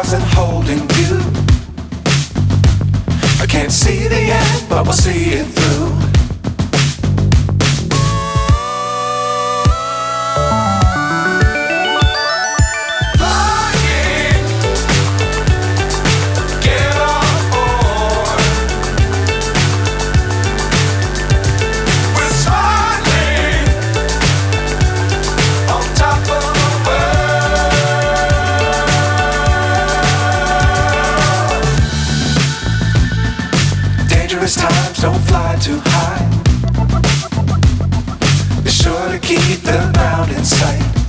stars and holding you. I can't see the end, but we'll see it through. Times don't fly too high. Be sure to keep the ground in sight.